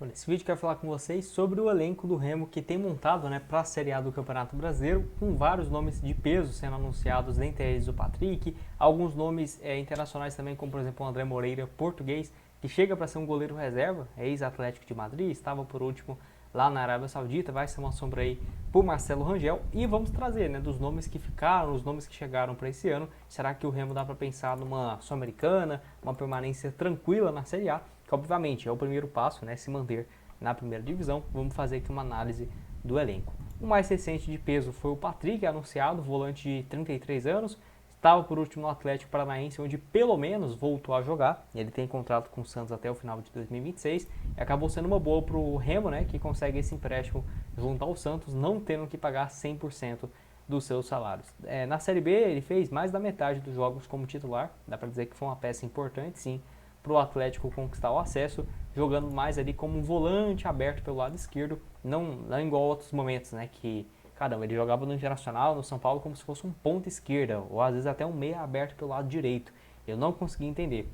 Nesse vídeo eu quero falar com vocês sobre o elenco do Remo que tem montado, para a Série A do Campeonato Brasileiro, com vários nomes de peso sendo anunciados, dentre eles o Patrick, alguns nomes internacionais também, como por exemplo o André Moreira, português, que chega para ser um goleiro reserva, é ex-Atlético de Madrid, estava por último lá na Arábia Saudita, vai ser uma sombra aí por Marcelo Rangel, e vamos trazer dos nomes que ficaram, os nomes que chegaram para esse ano. Será que o Remo dá para pensar numa Sul-Americana, uma permanência tranquila na Série A? Que obviamente é o primeiro passo, se manter na primeira divisão. Vamos fazer aqui uma análise do elenco. O mais recente de peso foi o Patrick, anunciado, volante de 33 anos, estava por último no Atlético Paranaense, onde pelo menos voltou a jogar. Ele tem contrato com o Santos até o final de 2026 e acabou sendo uma boa para o Remo, que consegue esse empréstimo junto ao Santos, não tendo que pagar 100% dos seus salários. Na Série B ele fez mais da metade dos jogos como titular, dá para dizer que foi uma peça importante sim para o Atlético conquistar o acesso, jogando mais ali como um volante aberto pelo lado esquerdo, não igual a outros momentos, que caramba, ele jogava no Internacional, no São Paulo, como se fosse um ponta esquerda, ou às vezes até um meia aberto pelo lado direito. Eu não consegui entender.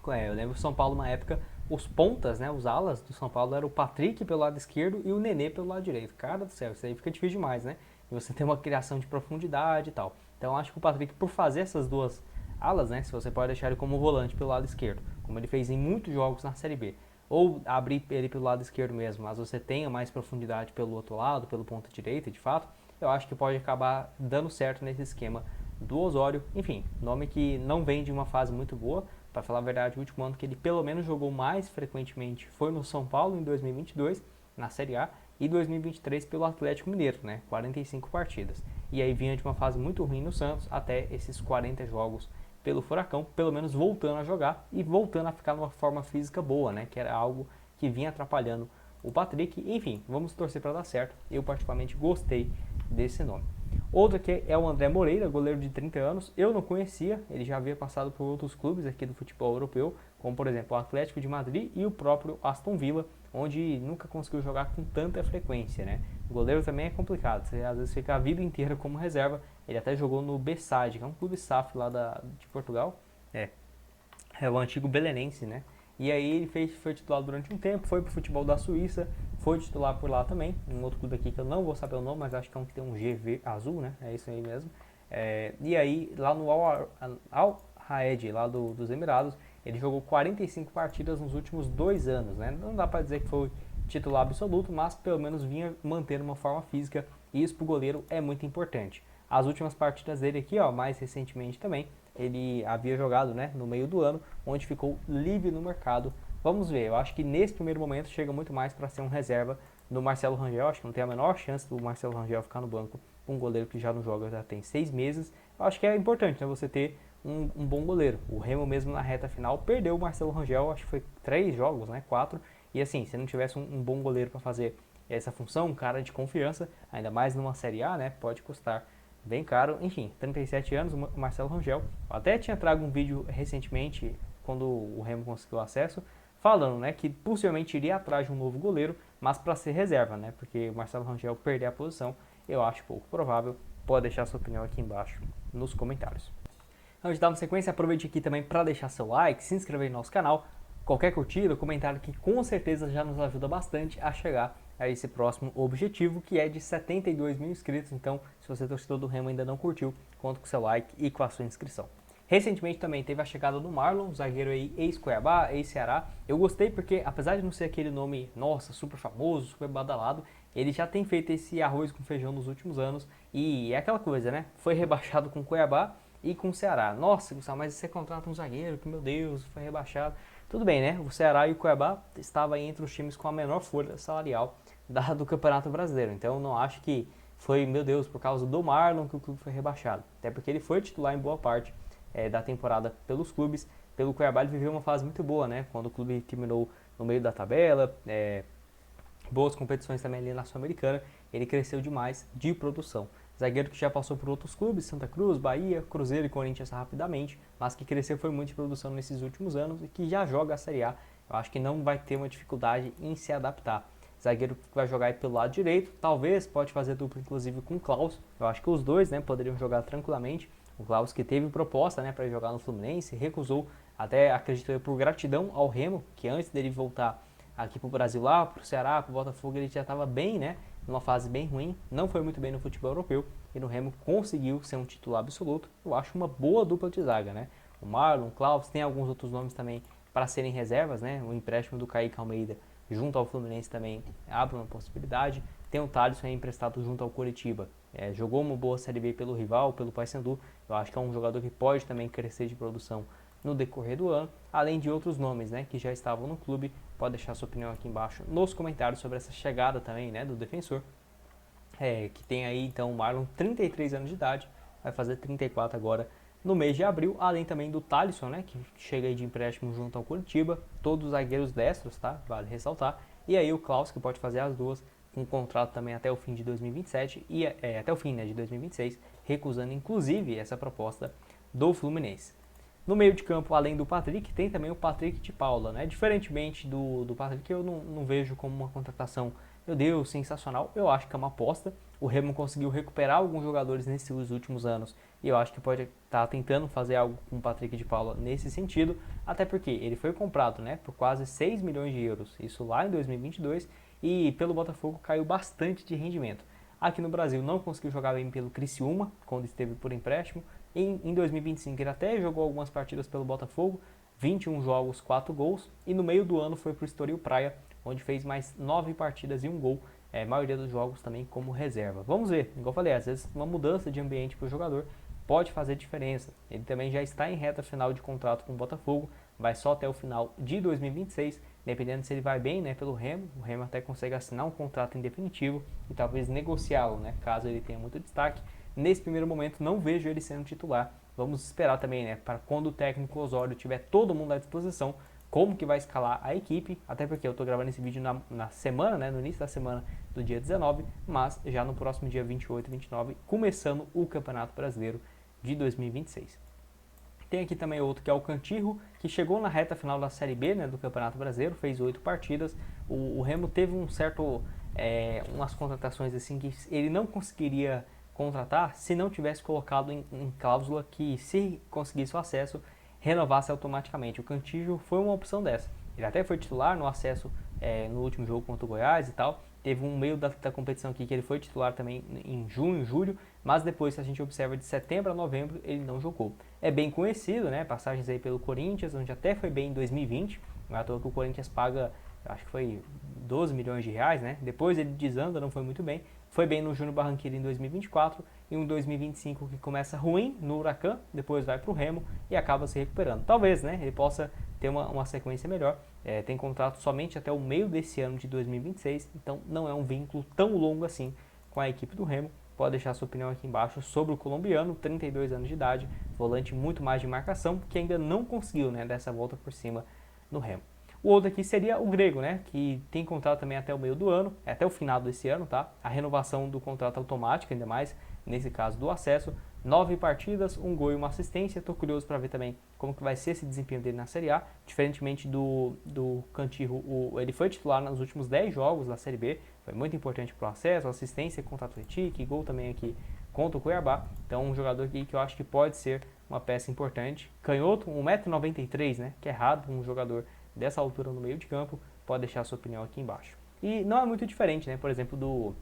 Eu lembro que o São Paulo, na época, os pontas, os alas do São Paulo eram o Patrick pelo lado esquerdo e o Nenê pelo lado direito. Cara do céu, isso aí fica difícil demais, E você tem uma criação de profundidade e tal. Então acho que o Patrick, por fazer essas duas alas, se você pode deixar ele como volante pelo lado esquerdo, como ele fez em muitos jogos na Série B, ou abrir ele pelo lado esquerdo mesmo, mas você tenha mais profundidade pelo outro lado, pelo ponta direita, de fato, eu acho que pode acabar dando certo nesse esquema do Osório. Enfim, nome que não vem de uma fase muito boa, para falar a verdade, o último ano que ele pelo menos jogou mais frequentemente foi no São Paulo em 2022, na Série A, e 2023 pelo Atlético Mineiro, 45 partidas. E aí vinha de uma fase muito ruim no Santos até esses 40 jogos pelo Furacão, pelo menos voltando a jogar e voltando a ficar numa forma física boa, que era algo que vinha atrapalhando o Patrick. Enfim, vamos torcer para dar certo. Eu particularmente gostei desse nome. Outro aqui é o André Moreira, goleiro de 30 anos. Eu não conhecia, ele já havia passado por outros clubes aqui do futebol europeu, como por exemplo o Atlético de Madrid e o próprio Aston Villa, onde nunca conseguiu jogar com tanta frequência, O goleiro também é complicado, você às vezes fica a vida inteira como reserva. Ele até jogou no Bessade, que é um clube SAF lá de Portugal. É o antigo belenense, E aí ele foi titular durante um tempo, foi pro futebol da Suíça, foi titular por lá também, um outro clube aqui que eu não vou saber o nome, mas acho que é um que tem um GV azul, É isso aí mesmo. E aí, lá no Al Raed, lá dos Emirados, ele jogou 45 partidas nos últimos 2 anos, Não dá para dizer que foi titular absoluto, mas pelo menos vinha mantendo uma forma física, e isso pro goleiro é muito importante. As últimas partidas dele aqui, mais recentemente também, ele havia jogado no meio do ano, onde ficou livre no mercado. Vamos ver, eu acho que nesse primeiro momento chega muito mais para ser um reserva do Marcelo Rangel. Acho que não tem a menor chance do Marcelo Rangel ficar no banco com um goleiro que já não joga, já tem 6 meses. Eu acho que é importante você ter um bom goleiro. O Remo mesmo na reta final perdeu o Marcelo Rangel, acho que foi 3 jogos, 4. E assim, se não tivesse um bom goleiro para fazer essa função, um cara de confiança, ainda mais numa Série A, pode custar bem caro. Enfim, 37 anos, o Marcelo Rangel. Eu até tinha trago um vídeo recentemente, quando o Remo conseguiu acesso, falando que possivelmente iria atrás de um novo goleiro, mas para ser reserva, porque o Marcelo Rangel perder a posição, eu acho pouco provável. Pode deixar sua opinião aqui embaixo nos comentários. Antes de dar uma sequência, aproveite aqui também para deixar seu like, se inscrever no nosso canal. Qualquer curtida, comentário que com certeza já nos ajuda bastante a chegar a esse próximo objetivo, que é de 72 mil inscritos. Então, se você é torcedor do Remo e ainda não curtiu, conta com seu like e com a sua inscrição. Recentemente também teve a chegada do Marlon, zagueiro aí ex-Cuiabá, ex-Ceará. Eu gostei porque, apesar de não ser aquele nome, nossa, super famoso, super badalado, ele já tem feito esse arroz com feijão nos últimos anos. E é aquela coisa, Foi rebaixado com Cuiabá e com o Ceará. Nossa, Gustavo, mas você contrata um zagueiro que, meu Deus, foi rebaixado. Tudo bem, O Ceará e o Cuiabá estavam entre os times com a menor folha salarial do Campeonato Brasileiro. Então eu não acho que foi, meu Deus, por causa do Marlon que o clube foi rebaixado. Até porque ele foi titular em boa parte da temporada pelos clubes. Pelo Cuiabá ele viveu uma fase muito boa, Quando o clube terminou no meio da tabela, boas competições também ali na Sul-Americana, ele cresceu demais de produção. Zagueiro que já passou por outros clubes, Santa Cruz, Bahia, Cruzeiro e Corinthians rapidamente, mas que cresceu foi muito de produção nesses últimos anos e que já joga a Série A. Eu acho que não vai ter uma dificuldade em se adaptar. Zagueiro que vai jogar aí pelo lado direito, talvez pode fazer dupla inclusive com o Klaus. Eu acho que os dois poderiam jogar tranquilamente. O Klaus que teve proposta para jogar no Fluminense, recusou, até acredito eu por gratidão ao Remo, que antes dele voltar aqui pro Brasil lá, pro Ceará, pro Botafogo, ele já estava bem, né? Numa fase bem ruim, não foi muito bem no futebol europeu e no Remo conseguiu ser um titular absoluto. Eu acho uma boa dupla de zaga, né? O Marlon, o Klaus, tem alguns outros nomes também para serem reservas, né? O empréstimo do Kaique Almeida junto ao Fluminense também abre uma possibilidade. Tem o Thalisson emprestado junto ao Coritiba. Jogou uma boa Série B pelo rival, pelo Paysandu. Eu acho que é um jogador que pode também crescer de produção no decorrer do ano, além de outros nomes, né, que já estavam no clube. Pode deixar sua opinião aqui embaixo nos comentários sobre essa chegada também, né, do defensor, que tem aí então o Marlon, 33 anos de idade, vai fazer 34 agora no mês de abril, além também do Thalisson, né, que chega aí de empréstimo junto ao Curitiba, todos zagueiros destros, tá, vale ressaltar, e aí o Klaus, que pode fazer as duas, com um contrato também até o fim de 2027 e até o fim, né, de 2026, recusando inclusive essa proposta do Fluminense. No meio de campo, além do Patrick, tem também o Patrick de Paula, né? Diferentemente do Patrick, eu não vejo como uma contratação, meu Deus, sensacional. Eu acho que é uma aposta. O Remo conseguiu recuperar alguns jogadores nesses últimos anos e eu acho que pode estar tentando fazer algo com o Patrick de Paula nesse sentido, até porque ele foi comprado, né, por quase 6 milhões de euros, isso lá em 2022, e pelo Botafogo caiu bastante de rendimento. Aqui no Brasil não conseguiu jogar bem pelo Criciúma, quando esteve por empréstimo. Em 2025 ele até jogou algumas partidas pelo Botafogo, 21 jogos, 4 gols. E no meio do ano foi para o Estoril Praia, onde fez mais 9 partidas e 1 gol. A maioria dos jogos também como reserva. Vamos ver, igual eu falei, às vezes uma mudança de ambiente para o jogador pode fazer diferença. Ele também já está em reta final de contrato com o Botafogo, vai só até o final de 2026, dependendo se ele vai bem, né, pelo Remo. O Remo até consegue assinar um contrato em definitivo e talvez negociá-lo, né, caso ele tenha muito destaque. Nesse primeiro momento não vejo ele sendo titular. Vamos esperar também, né, para quando o técnico Osório tiver todo mundo à disposição, como que vai escalar a equipe, até porque eu estou gravando esse vídeo na semana, né, no início da semana do dia 19, mas já no próximo dia 28 e 29, começando o Campeonato Brasileiro de 2026. Tem aqui também outro que é o Cantillo, que chegou na reta final da Série B, né, do Campeonato Brasileiro, fez 8 partidas. O Remo teve umas contratações assim que ele não conseguiria contratar se não tivesse colocado em cláusula que, se conseguisse o acesso, renovasse automaticamente. O Cantillo foi uma opção dessa. Ele até foi titular no acesso no último jogo contra o Goiás e tal. Teve um meio da competição aqui que ele foi titular também em junho, julho, mas depois, se a gente observa, de setembro a novembro, ele não jogou. É bem conhecido, né? Passagens aí pelo Corinthians, onde até foi bem em 2020. Não é à toa que o Corinthians paga, acho que foi 12 milhões de reais, né? Depois ele desanda, não foi muito bem. Foi bem no Júnior Barranquilla em 2024 e um 2025 que começa ruim no Huracan, depois vai para o Remo e acaba se recuperando. Talvez, né, ele possa ter uma sequência melhor. Tem contrato somente até o meio desse ano de 2026, então não é um vínculo tão longo assim com a equipe do Remo. Pode deixar sua opinião aqui embaixo sobre o colombiano, 32 anos de idade, volante muito mais de marcação, que ainda não conseguiu, né, dessa volta por cima no Remo. O outro aqui seria o Grego, né, que tem contrato também até o meio do ano, até o final desse ano, tá? A renovação do contrato automático, ainda mais nesse caso do acesso. 9 partidas, 1 gol e 1 assistência. Estou curioso para ver também como que vai ser esse desempenho dele na Série A. Diferentemente do Cantillo, ele foi titular nos últimos 10 jogos da Série B. Foi muito importante para o acesso, assistência contra o Atlético, gol também aqui contra o Cuiabá. Então um jogador aqui que eu acho que pode ser uma peça importante. Canhoto, 1,93 m, né, que é raro um jogador dessa altura no meio de campo. Pode deixar a sua opinião aqui embaixo. E não é muito diferente, né, por exemplo,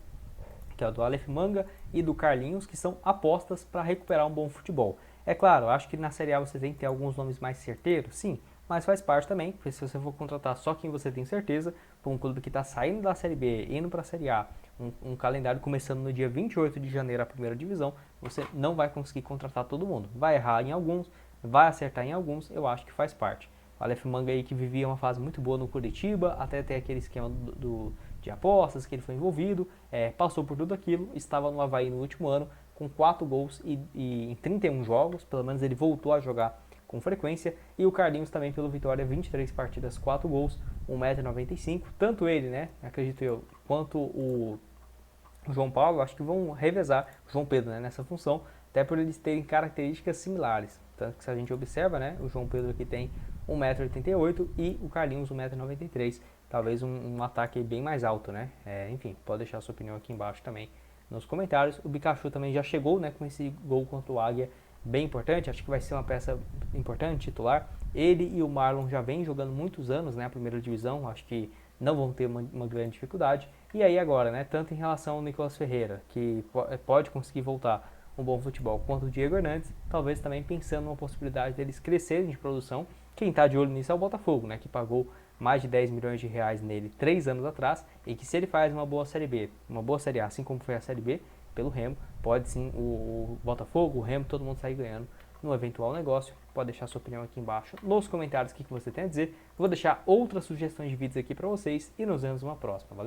que é o do Aleph Manga e do Carlinhos, que são apostas para recuperar um bom futebol. É claro, acho que na Série A você tem que ter alguns nomes mais certeiros, sim, mas faz parte também, porque se você for contratar só quem você tem certeza, para um clube que está saindo da Série B, indo para a Série A, um calendário começando no dia 28 de janeiro a primeira divisão, você não vai conseguir contratar todo mundo. Vai errar em alguns, vai acertar em alguns, eu acho que faz parte. O Aleph Manga aí que vivia uma fase muito boa no Curitiba, até ter aquele esquema de apostas que ele foi envolvido, passou por tudo aquilo, estava no Avaí no último ano com 4 gols e em 31 jogos, pelo menos ele voltou a jogar com frequência, e o Carlinhos também pelo Vitória, 23 partidas, 4 gols, 1,95 m, tanto ele, né, acredito eu, quanto o João Paulo, acho que vão revezar o João Pedro, né, nessa função, até por eles terem características similares, tanto que se a gente observa, né, o João Pedro aqui tem 1,88 m e o Carlinhos 1,93 m, talvez um ataque bem mais alto, né? Enfim, pode deixar a sua opinião aqui embaixo também nos comentários. O Pikachu também já chegou, né, com esse gol contra o Águia, bem importante, acho que vai ser uma peça importante, titular. Ele e o Marlon já vêm jogando muitos anos, né, a primeira divisão, acho que não vão ter uma grande dificuldade. E aí agora, né, tanto em relação ao Nicolas Ferreira, que pode conseguir voltar um bom futebol, quanto o Diego Hernandes, talvez também pensando numa possibilidade deles crescerem de produção. Quem está de olho nisso é o Botafogo, né, que pagou mais de 10 milhões de reais nele 3 anos atrás, e que se ele faz uma boa Série B, uma boa Série A, assim como foi a Série B, pelo Remo, pode sim o Botafogo, o Remo, todo mundo sair ganhando no eventual negócio. Pode deixar sua opinião aqui embaixo nos comentários o que você tem a dizer. Vou deixar outras sugestões de vídeos aqui para vocês e nos vemos numa próxima. Valeu?